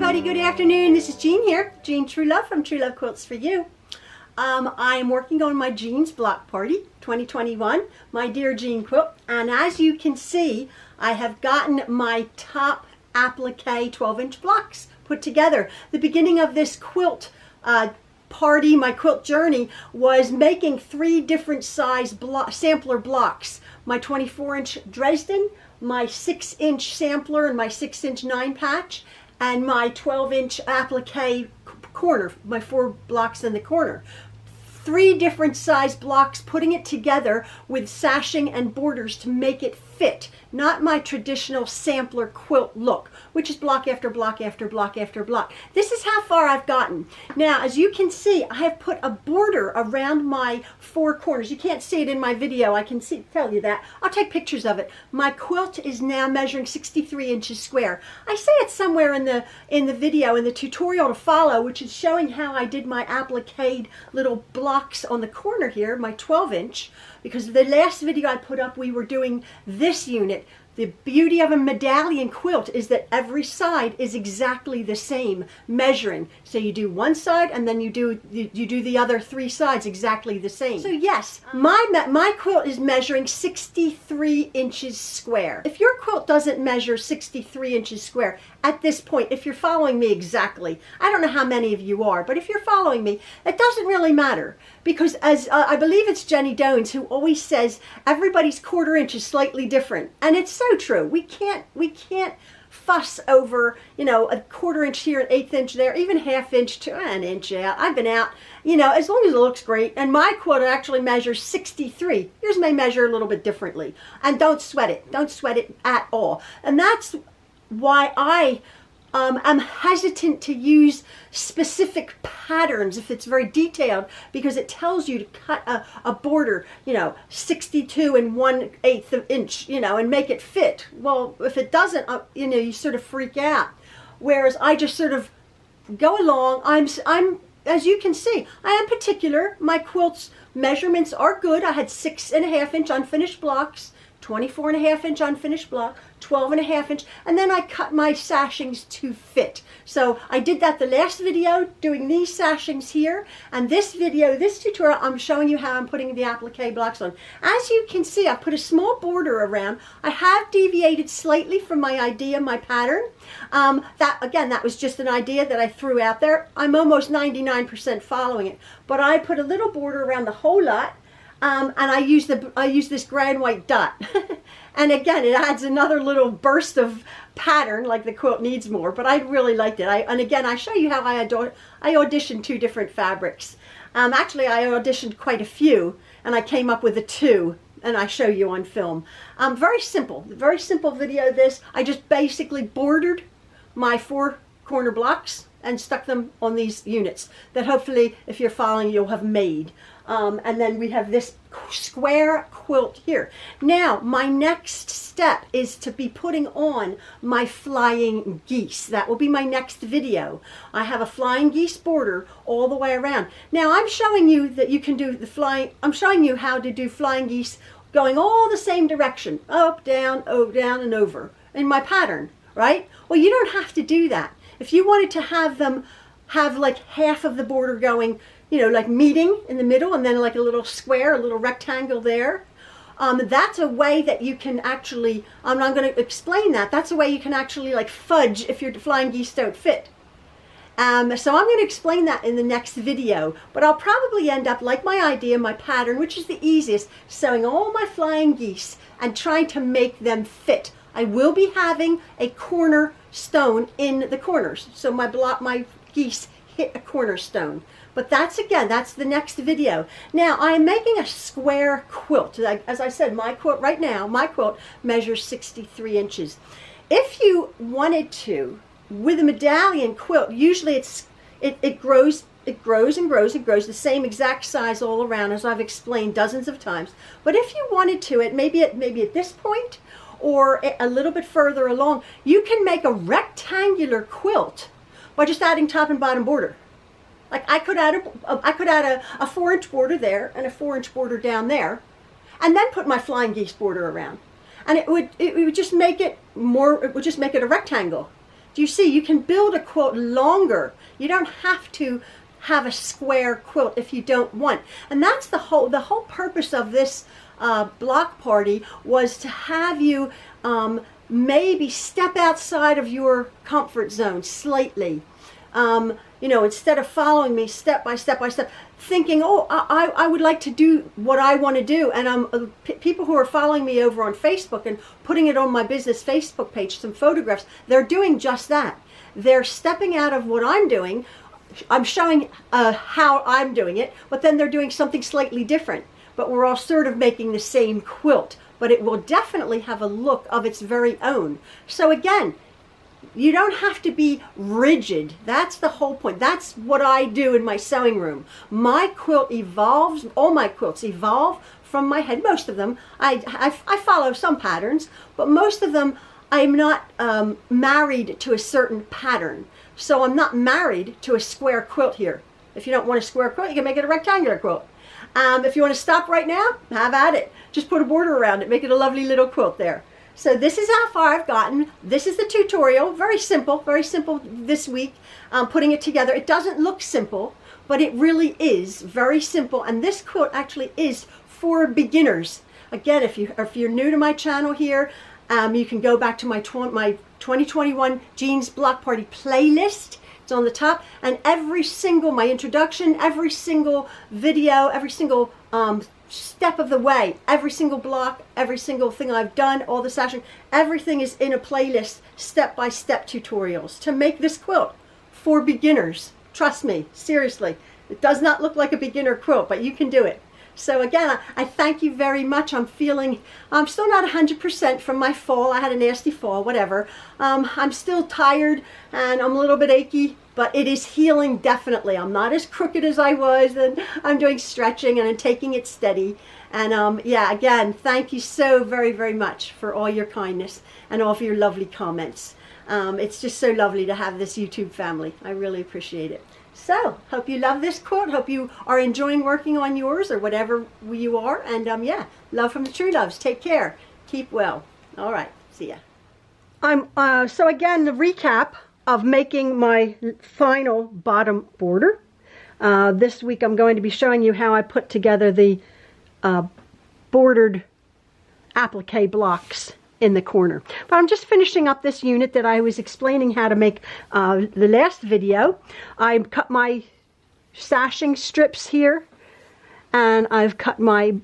everybody, good afternoon. This is Jean here, Jean Truelove from Truelove Quilts for You. I am working on my Jean's Block Party 2021, my Dear Jean quilt, and as you can see, I have gotten my top applique 12-inch blocks put together. The beginning of this quilt party, my quilt journey, was making 3 different size sampler blocks. My 24-inch Dresden, my 6-inch sampler and my 6-inch 9-patch, and my 12-inch applique corner, my 4 blocks in the corner. 3 different size blocks, putting it together with sashing and borders to make it fit, not my traditional sampler quilt look, which is block after block after block after block. This is how far I've gotten. Now, as you can see, I have put a border around my 4 corners. You can't see it in my video. I can tell you that. I'll take pictures of it. My quilt is now measuring 63 inches square. I say it somewhere in the video, in the tutorial to follow, which is showing how I did my applique little blocks on the corner here, my 12-inch, because the last video I put up, we were doing this unit. The beauty of a medallion quilt is that every side is exactly the same measuring. So you do one side and then you do the other 3 sides exactly the same. So yes, my quilt is measuring 63 inches square. If your quilt doesn't measure 63 inches square at this point, if you're following me exactly, I don't know how many of you are, but if you're following me, it doesn't really matter, because as I believe it's Jenny Dones who always says everybody's 1/4 inch is slightly different, and it's so true. We can't fuss over, you know, a 1/4 inch here, an 1/8 inch there, even 1/2 inch to an inch out. I've been out, you know, as long as it looks great. And my quilt actually measures 63. Yours may measure a little bit differently, and don't sweat it. Don't sweat it at all. And that's why I am hesitant to use specific patterns if it's very detailed, because it tells you to cut a border, you know, 62 and 1/8 inch, you know, and make it fit. Well, if it doesn't, you know, you sort of freak out. Whereas I just sort of go along. I'm as you can see, I am particular. My quilt's measurements are good. I had 6.5 inch unfinished blocks, 24.5 inch unfinished block, 12.5 inch, and then I cut my sashings to fit. So I did that the last video, doing these sashings here, and this video, this tutorial, I'm showing you how I'm putting the applique blocks on. As you can see, I put a small border around. I have deviated slightly from my idea, my pattern. That was just an idea that I threw out there. I'm almost 99% following it, but I put a little border around the whole lot. And I use this gray and white dot. And again, it adds another little burst of pattern, like the quilt needs more, but I really liked it. And again, I show you how I auditioned 2 different fabrics. Actually, I auditioned quite a few, and I came up with a 2, and I show you on film. Very simple video this. I just basically bordered my 4 corner blocks and stuck them on these units that hopefully, if you're following, you'll have made. And then we have this square quilt here. Now, my next step is to be putting on my flying geese. That will be my next video. I have a flying geese border all the way around. Now, I'm showing you that you can do the flying, I'm showing you how to do flying geese going all the same direction, up, down, and over in my pattern, right? Well, you don't have to do that. If you wanted to have them have like half of the border going, you know, like meeting in the middle, and then like a little square, a little rectangle there, that's a way that you can actually, I'm not going to explain that. That's a way you can actually like fudge if your flying geese don't fit. So I'm going to explain that in the next video, but I'll probably end up, like my idea, my pattern, which is the easiest, sewing all my flying geese and trying to make them fit. I will be having a corner stone in the corners, so my geese hit a cornerstone. But that's the next video. Now, I am making a square quilt. As I said, my quilt right now, my quilt measures 63 inches. If you wanted to, with a medallion quilt, usually it grows and grows and grows the same exact size all around, as I've explained dozens of times. But if you wanted to, maybe at this point or a little bit further along, you can make a rectangular quilt by just adding top and bottom border. Like I could add a 4-inch border there and a 4-inch border down there, and then put my flying geese border around, and it would just make it more. It would just make it a rectangle. Do Do you see? You can build a quilt longer. You don't have to have a square quilt if you don't want. And that's the whole purpose of this block party, was to have you maybe step outside of your comfort zone slightly. You know, instead of following me step by step by step, thinking, oh, I would like to do what I want to do. And people who are following me over on Facebook and putting it on my business Facebook page, some photographs, they're doing just that. They're stepping out of what I'm doing. I'm showing how I'm doing it, but then they're doing something slightly different. But we're all sort of making the same quilt, but it will definitely have a look of its very own. So again, you don't have to be rigid. That's the whole point. That's what I do in my sewing room. My quilt evolves, all my quilts evolve from my head. Most of them, I follow some patterns, but most of them I'm not married to a certain pattern. So I'm not married to a square quilt here. If you don't want a square quilt, you can make it a rectangular quilt. If you want to stop right now, have at it. Just put a border around it, make it a lovely little quilt there. So this is how far I've gotten. This is the tutorial. Very simple this week. Putting it together. It doesn't look simple, but it really is very simple. And this quilt actually is for beginners. Again, if you're new to my channel here, you can go back to my 2021 Jeans Block Party playlist. It's on the top, and every single, my introduction, every single video, every single step of the way, every single block, every single thing I've done, all the sashing, everything is in a playlist, step-by-step tutorials to make this quilt for beginners. Trust me, seriously. It does not look like a beginner quilt, but you can do it. So again, I thank you very much. I'm still not 100% from my fall. I had a nasty fall, whatever. I'm still tired and I'm a little bit achy, but it is healing definitely. I'm not as crooked as I was, and I'm doing stretching and I'm taking it steady. And yeah, again, thank you so very, very much for all your kindness and all of your lovely comments. It's just so lovely to have this YouTube family. I really appreciate it. So, hope you love this quilt. Hope you are enjoying working on yours or whatever you are. And yeah, love from the Trueloves. Take care. Keep well. All right. See ya. So again, the recap of making my final bottom border. This week I'm going to be showing you how I put together the bordered applique blocks in the corner. But I'm just finishing up this unit that I was explaining how to make the last video. I cut my sashing strips here, and I've cut my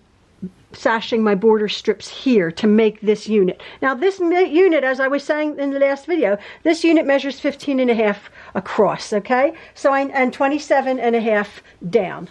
sashing my border strips here to make this unit. Now this unit, as I was saying in the last video, this unit measures 15.5 across, okay? So and 27.5 down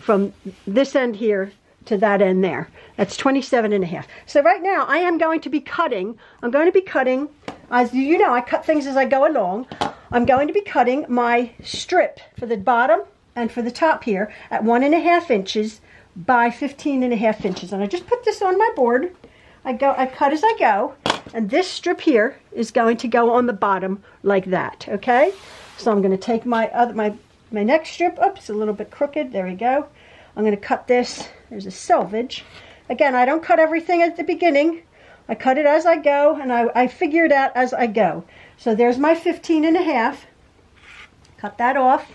from this end here to that end there. That's 27.5. So right now I am going to be cutting, as you know, I cut things as I go along. I'm going to be cutting my strip for the bottom and for the top here at 1.5 inches by 15.5 inches. And I just put this on my board. I cut as I go, and this strip here is going to go on the bottom like that, okay? So I'm going to take my next strip. Oops, it's a little bit crooked. There we go. I'm going to cut this. There's a selvage. Again, I don't cut everything at the beginning. I cut it as I go, and I figure it out as I go. So there's my 15.5. Cut that off,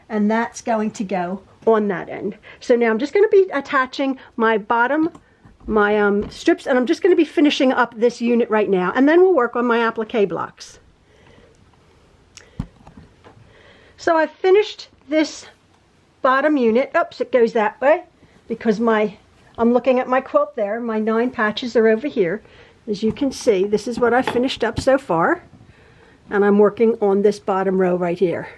and that's going to go on that end. So now I'm just going to be attaching my bottom, my strips, and I'm just going to be finishing up this unit right now, and then we'll work on my applique blocks. So I've finished this bottom unit. Oops, it goes that way because I'm looking at my quilt there. My 9 patches are over here. As you can see, this is what I finished up so far, and I'm working on this bottom row right here,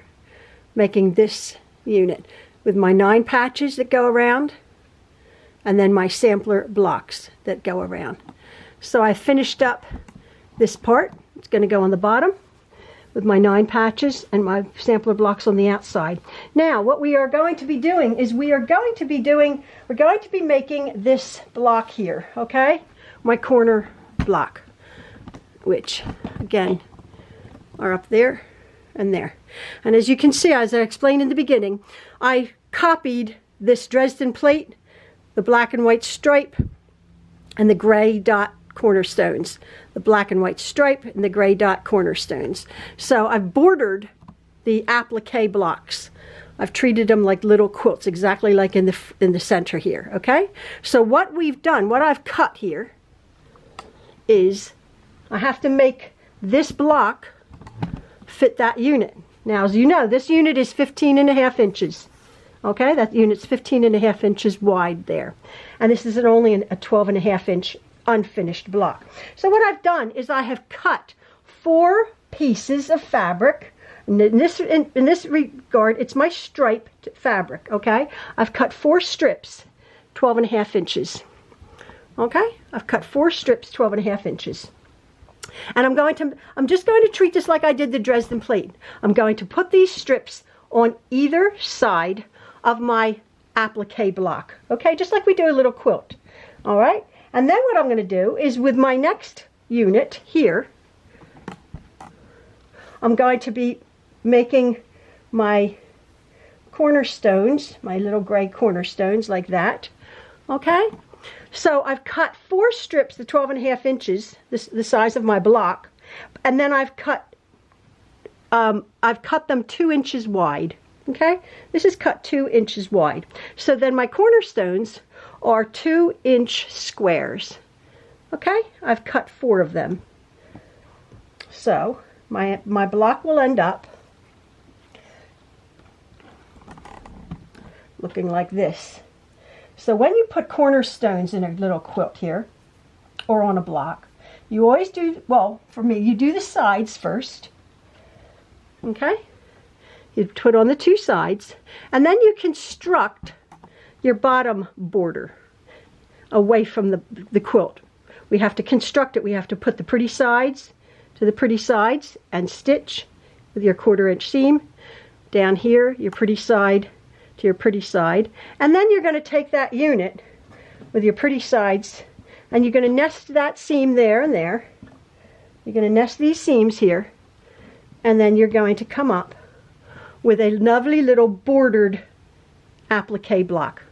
making this unit with my 9 patches that go around, and then my sampler blocks that go around. So I finished up this part. It's going to go on the bottom with my 9 patches and my sampler blocks on the outside. Now what we are going to be doing is we're going to be making this block here, okay? My corner block, which again are up there and there. And as you can see, as I explained in the beginning, I copied this Dresden plate, the black and white stripe, and the gray dot cornerstones, the black and white stripe and the gray dot cornerstones. So I've bordered the applique blocks. I've treated them like little quilts, exactly like in the center here, okay? So what we've done, what I've cut here, is I have to make this block fit that unit. Now, as you know, this unit is 15.5 inches. Okay, that unit's 15.5 inches wide there. And this is only a 12.5 inch unfinished block. So what I've done is I have cut 4 pieces of fabric. And in this regard, it's my striped fabric, okay? I've cut 4 strips, 12.5 inches. Okay, I've cut 4 strips, 12.5 inches. And I'm just going to treat this like I did the Dresden plate. I'm going to put these strips on either side of my applique block, okay, just like we do a little quilt. All right, and then what I'm going to do is with my next unit here, I'm going to be making my cornerstones, my little gray cornerstones like that. Okay, so I've cut 4 strips, the 12.5 inches, the size of my block, and then I've cut them 2 inches wide. Okay, this is cut 2 inches wide. So then my cornerstones are 2-inch squares. Okay, I've cut 4 of them. So my block will end up looking like this. So when you put cornerstones in a little quilt here, or on a block, you always do, well, for me, you do the sides first. Okay? You put on the 2 sides, and then you construct your bottom border away from the quilt. We have to construct it. We have to put the pretty sides to the pretty sides and stitch with your 1/4 inch seam. Down here, your pretty side to your pretty side. And then you're going to take that unit with your pretty sides, and you're going to nest that seam there and there. You're going to nest these seams here, and then you're going to come up with a lovely little bordered applique block.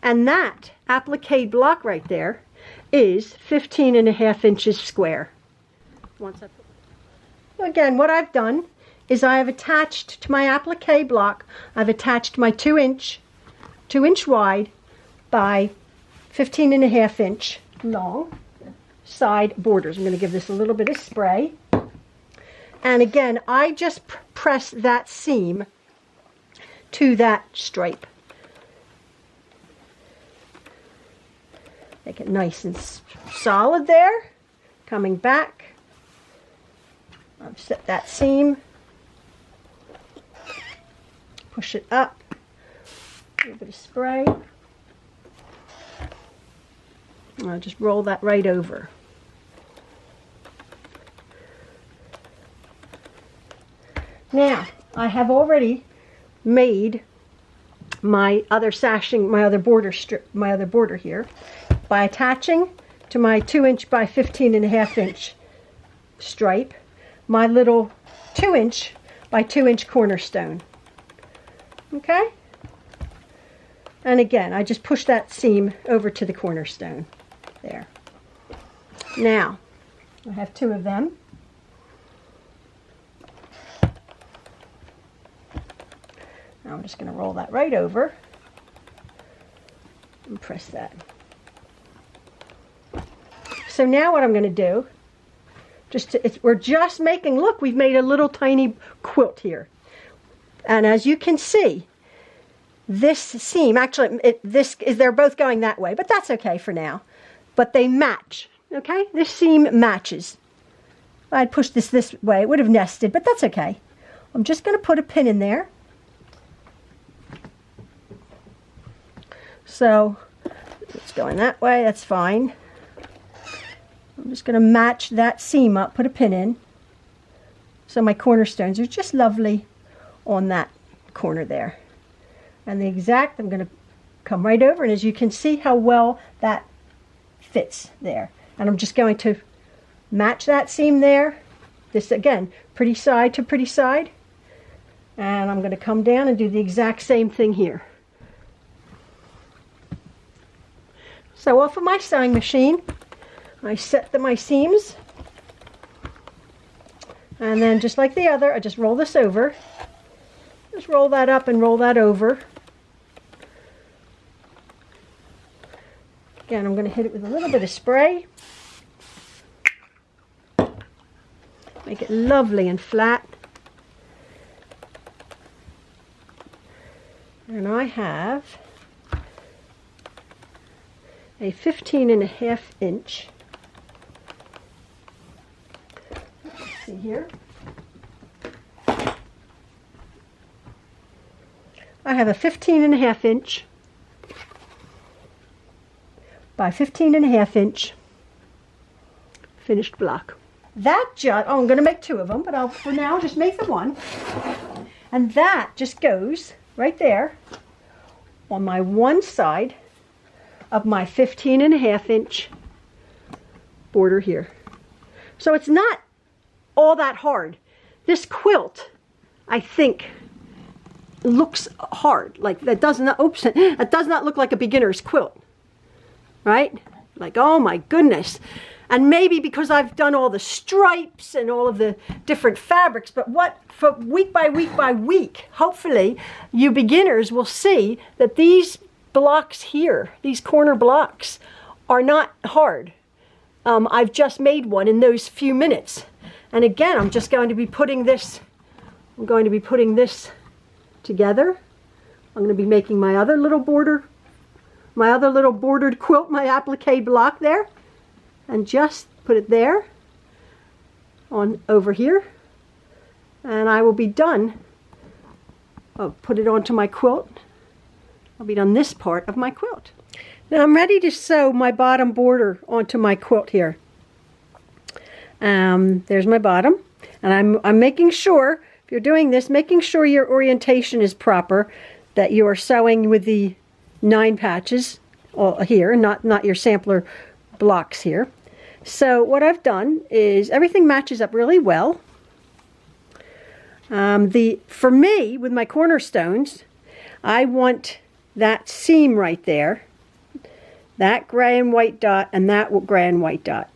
And that applique block right there is 15.5 inches square. Again, what I've done is I have attached to my applique block, I've attached my 2-inch wide by 15.5 inch long side borders. I'm going to give this a little bit of spray. And again, I just press that seam to that stripe. Make it nice and solid there. Coming back, I've set that seam. Push it up. A little bit of spray. And I'll just roll that right over. Now, I have already made my other sashing, my other border strip, my other border here by attaching to my 2-inch by 15.5 inch stripe my little 2-inch by 2-inch cornerstone. Okay? And again, I just push that seam over to the cornerstone there. Now, I have 2 of them. Now I'm just going to roll that right over and press that. So now what I'm going to do, we're just making, look, we've made a little tiny quilt here. And as you can see, this seam, actually, they're both going that way, but that's okay for now. But they match, okay? This seam matches. If I'd pushed this way, it would have nested, but that's okay. I'm just going to put a pin in there. So it's going that way, that's fine. I'm just going to match that seam up, put a pin in. So my cornerstones are just lovely on that corner there. And I'm going to come right over, and as you can see how well that fits there. And I'm just going to match that seam there. This again, pretty side to pretty side. And I'm going to come down and do the exact same thing here. So off of my sewing machine, I set my seams, and then just like the other, I just roll this over. Just roll that up and roll that over. Again, I'm going to hit it with a little bit of spray. Make it lovely and flat. And I have a 15.5 inch. Let's see here. I have a 15.5 inch by 15.5 inch finished block. That just, oh, I'm going to make 2 of them, but I'll for now just make the one. And that just goes right there on my one side of my 15.5 inch border here. So it's not all that hard. This quilt, I think, looks hard. Like that does not, oops, that does not look like a beginner's quilt, right? Like, oh my goodness. And maybe because I've done all the stripes and all of the different fabrics, but what, for week by week by week, hopefully you beginners will see that these blocks here, these corner blocks, are not hard. I've just made one in those few minutes. And again, I'm just going to be putting this, I'm going to be putting this together. I'm going to be making my other little border, my other little bordered quilt, my applique block there. And just put it there on over here, and I will be done. I'll put it onto my quilt. I'll be done this part of my quilt. Now I'm ready to sew my bottom border onto my quilt here. There's my bottom, and I'm making sure, if you're doing this, making sure your orientation is proper, that you are sewing with the 9 patches here, not your sampler blocks here. So what I've done is everything matches up really well. For me, with my cornerstones, I want that seam right there, that gray and white dot, and that gray and white dot.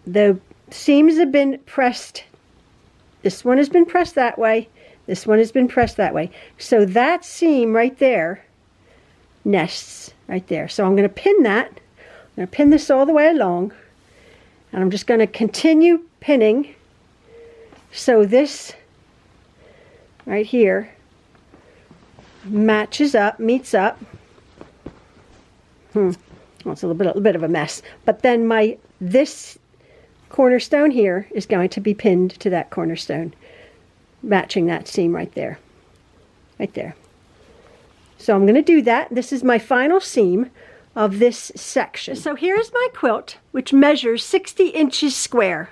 The seams have been pressed. This one has been pressed that way. This one has been pressed that way. So that seam right there nests right there. So I'm going to pin that. I'm going to pin this all the way along, and I'm just going to continue pinning so this right here matches up, meets up. Well, it's a little bit of a mess, but then this cornerstone here is going to be pinned to that cornerstone, matching that seam right there, right there. So I'm going to do that. This is my final seam of this section. So here's my quilt, which measures 60 inches square.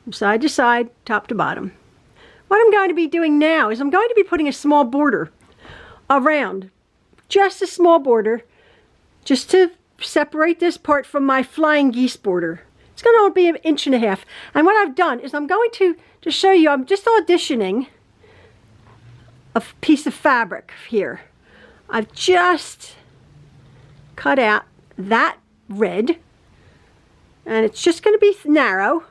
From side to side, top to bottom. What I'm going to be doing now is I'm going to be putting a small border around, just a small border, just to separate this part from my flying geese border. It's going to be 1.5 inches. And what I've done is I'm going to show you, I'm just auditioning a piece of fabric here. I've just cut out that red, and it's just going to be narrow.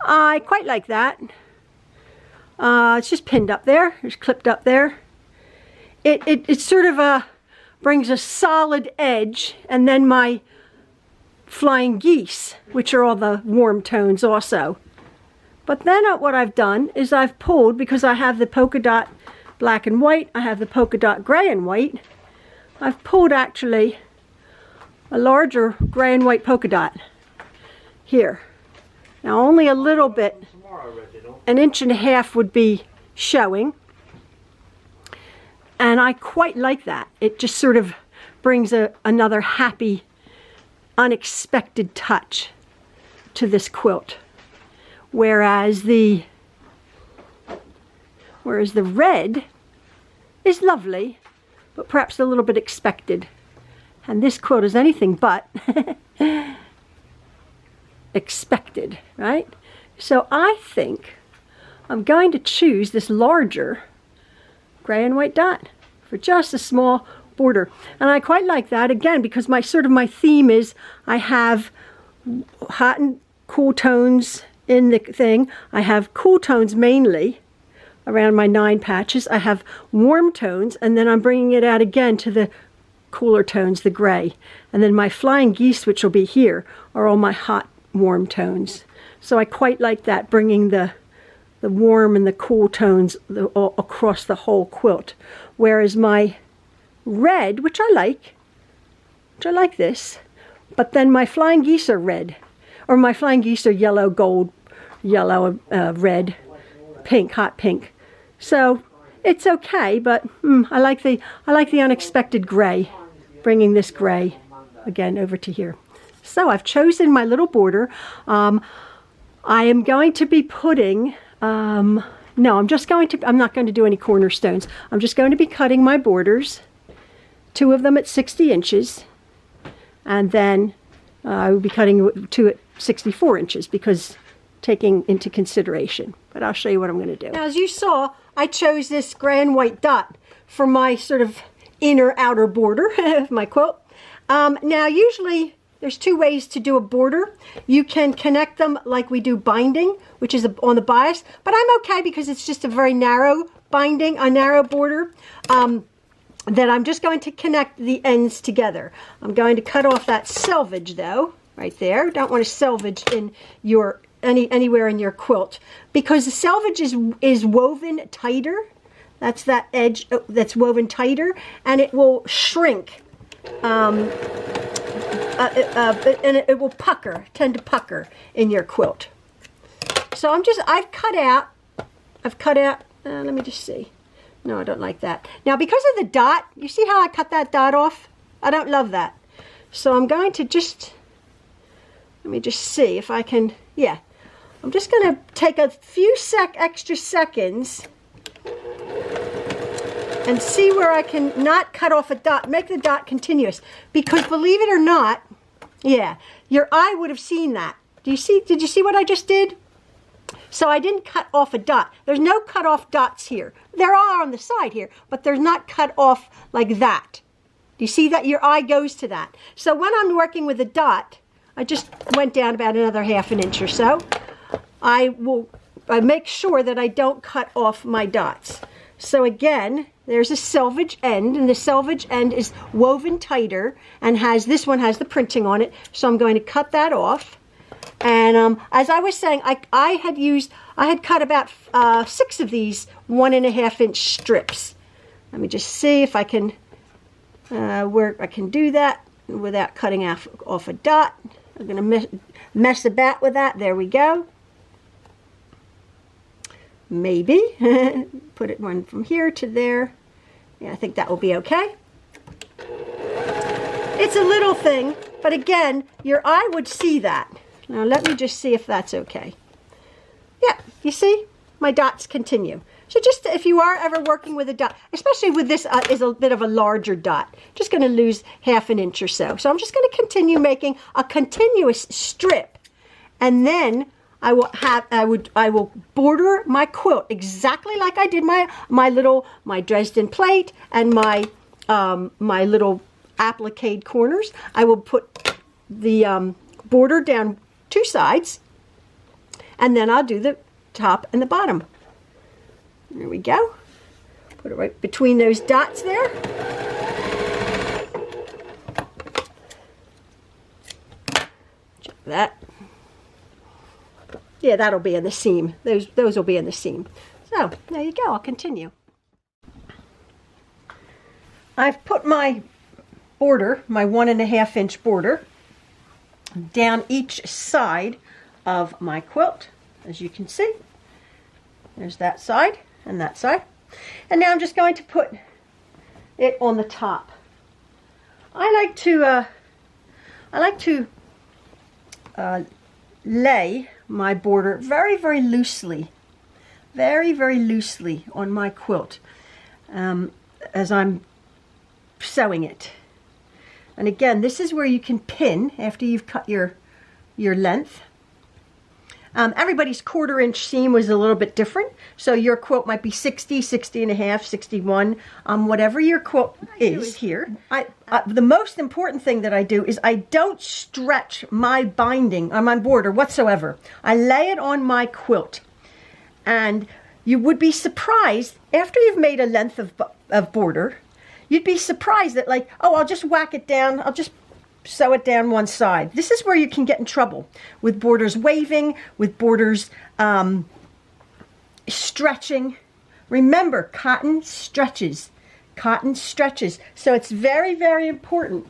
I quite like that. It's just pinned up there. It's clipped up there. It sort of brings a solid edge, and then my flying geese, which are all the warm tones also. But then what I've done is I've pulled, because I have the polka dot black and white, I have the polka dot gray and white, I've pulled actually a larger gray and white polka dot here. Now only a little bit, 1.5 inches would be showing, and I quite like that. It just sort of brings another happy, unexpected touch to this quilt. Whereas the red is lovely, but perhaps a little bit expected. And this quilt is anything but expected, right? So I think I'm going to choose this larger gray and white dot for just a small border. And I quite like that, again, because my my theme is I have hot and cool tones in the thing. I have cool tones mainly around my 9 patches. I have warm tones, and then I'm bringing it out again to the cooler tones, the gray. And then my flying geese, which will be here, are all my hot, warm tones. So I quite like that, bringing the warm and the cool tones all across the whole quilt. Whereas my red, which I like this, but then my flying geese are red, or my flying geese are yellow, gold, yellow, red, pink, hot pink. So it's okay, but I like the unexpected gray, bringing this gray again over to here. So I've chosen my little border. I am going to be putting, no, I'm not going to do any cornerstones. I'm just going to be cutting my borders, 2 of them at 60 inches, and then I will be cutting 2 at 64 inches because taking into consideration. But I'll show you what I'm going to do. Now, as you saw, I chose this gray and white dot for my sort of inner outer border of my quilt. Now, usually there's 2 ways to do a border. You can connect them like we do binding, which is on the bias, but I'm okay because it's just a very narrow binding, a narrow border. Then I'm just going to connect the ends together. I'm going to cut off that selvage though, right there. Don't want to selvage in your anywhere in your quilt, because the selvage is woven tighter. That's that edge that's woven tighter, and it will shrink. And it will tend to pucker in your quilt. So I've cut out, let me just see. No, I don't like that. Now, because of the dot, you see how I cut that dot off? I don't love that. So I'm going to let me just see if I can, yeah. I'm just going to take a few extra seconds and see where I can not cut off a dot, make the dot continuous. Because believe it or not, yeah, your eye would have seen that. Did you see what I just did? So I didn't cut off a dot. There's no cut off dots here. There are on the side here, but they're not cut off like that. Do you see that? Your eye goes to that. So when I'm working with a dot, I just went down about another ½ an inch or so. I make sure that I don't cut off my dots. So again, there's a selvage end, and the selvage end is woven tighter and this one has the printing on it. So I'm going to cut that off. And as I was saying, I had cut about 6 of these 1½ inch strips. Let me just see if I can where I can do that without cutting off a dot. I'm going to mess about with that. There we go. Maybe put it one from here to there. Yeah, I think that will be okay. It's a little thing, but again, your eye would see that. Now let me just see if that's okay. Yeah, you see, my dots continue. So just if you are ever working with a dot, especially with this is a bit of a larger dot, just going to lose ½ an inch or so. So I'm just going to continue making a continuous strip, and then I will border my quilt exactly like I did my Dresden plate and my little applique corners. I will put the border down 2 sides, and then I'll do the top and the bottom. There we go. Put it right between those dots there. Check that. Yeah, that'll be in the seam. Those will be in the seam. So there you go. I'll continue. I've put my border, my 1½ inch border, down each side of my quilt, as you can see. There's that side and that side. And now I'm just going to put it on the top. I like to lay my border very, very loosely, on my quilt as I'm sewing it. And again, this is where you can pin after you've cut your length. Everybody's 1/4 inch seam was a little bit different. So your quilt might be 60, 60 and a half, 61, whatever your quilt is here. The most important thing that I do is I don't stretch my binding on my border whatsoever. I lay it on my quilt. And you would be surprised, after you've made a length of border, you'd be surprised that, like, oh, I'll just whack it down, I'll just sew it down one side. This is where you can get in trouble with borders waving, with borders stretching. Remember, cotton stretches. Cotton stretches. So it's very, very important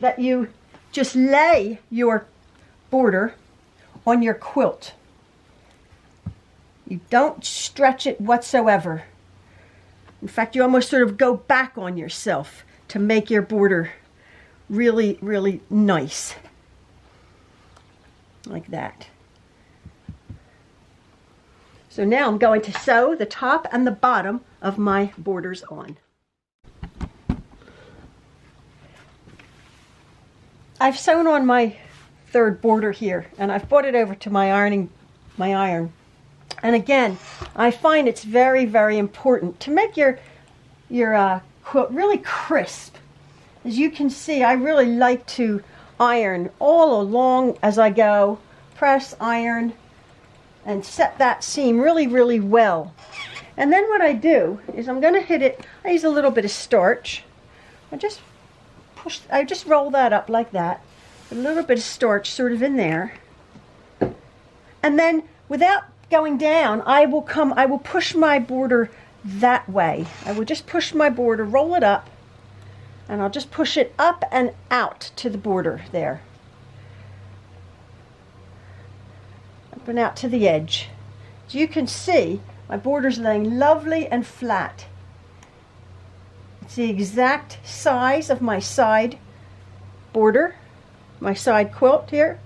that you just lay your border on your quilt. You don't stretch it whatsoever. In fact, you almost sort of go back on yourself to make your border really, really nice. Like that. So now I'm going to sew the top and the bottom of my borders on. I've sewn on my 3rd border here, and I've brought it over to my iron. And again, I find it's very, very important to make your quilt really crisp. As you can see, I really like to iron all along as I go. Press, iron, and set that seam really, really well. And then what I do is I'm going to hit it. I use a little bit of starch. I just roll that up like that. A little bit of starch sort of in there. And then without going down, I will push my border that way. I will just push my border, roll it up, and I'll just push it up and out to the border there. Up and out to the edge. As you can see, my border's laying lovely and flat. It's the exact size of my side border, my side quilt here.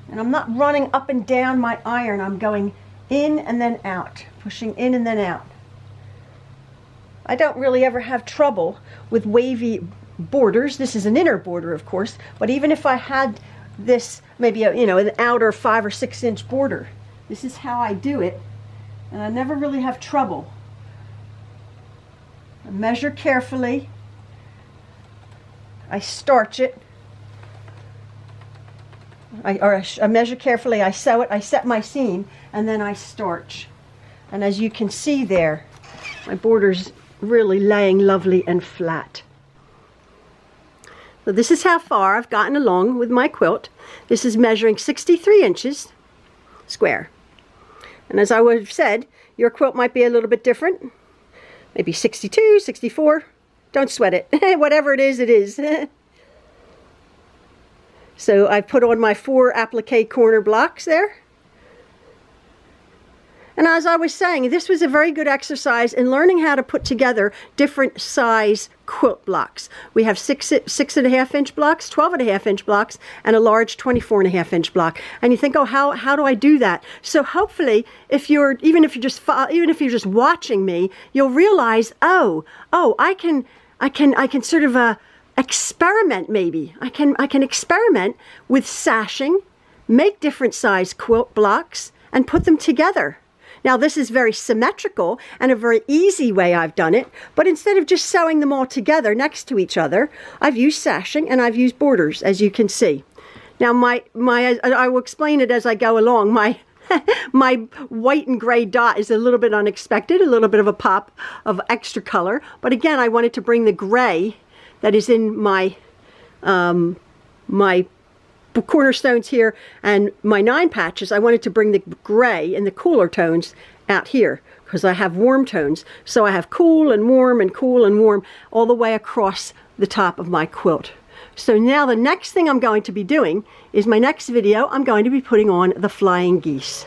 And I'm not running up and down my iron. I'm going in and then out, pushing in and then out. I don't really ever have trouble with wavy borders. This is an inner border, of course, but even if I had this, maybe an outer 5 or 6 inch border, this is how I do it, and I never really have trouble. I measure carefully. I starch it. I measure carefully, I sew it, I set my seam, and then I starch. And as you can see there, my border's really laying lovely and flat. So this is how far I've gotten along with my quilt. This is measuring 63 inches square. And as I would have said, your quilt might be a little bit different. Maybe 62, 64. Don't sweat it. Whatever it is, it is. So I put on my 4 applique corner blocks there. And as I was saying, this was a very good exercise in learning how to put together different size quilt blocks. We have 6.5 inch blocks, 12.5 inch blocks, and a large 24.5 inch block. And you think, oh, how do I do that? So hopefully, even if you're just watching me, you'll realize, oh, I can sort of experiment maybe. I can experiment with sashing, make different size quilt blocks, and put them together. Now this is very symmetrical and a very easy way I've done it, but instead of just sewing them all together next to each other, I've used sashing and I've used borders, as you can see. Now I will explain it as I go along. My white and gray dot is a little bit unexpected, a little bit of a pop of extra color, but again I wanted to bring the gray that is in my my cornerstones here and my 9 patches. I wanted to bring the gray and the cooler tones out here because I have warm tones. So I have cool and warm and cool and warm all the way across the top of my quilt. So now the next thing I'm going to be doing is my next video, I'm going to be putting on the flying geese.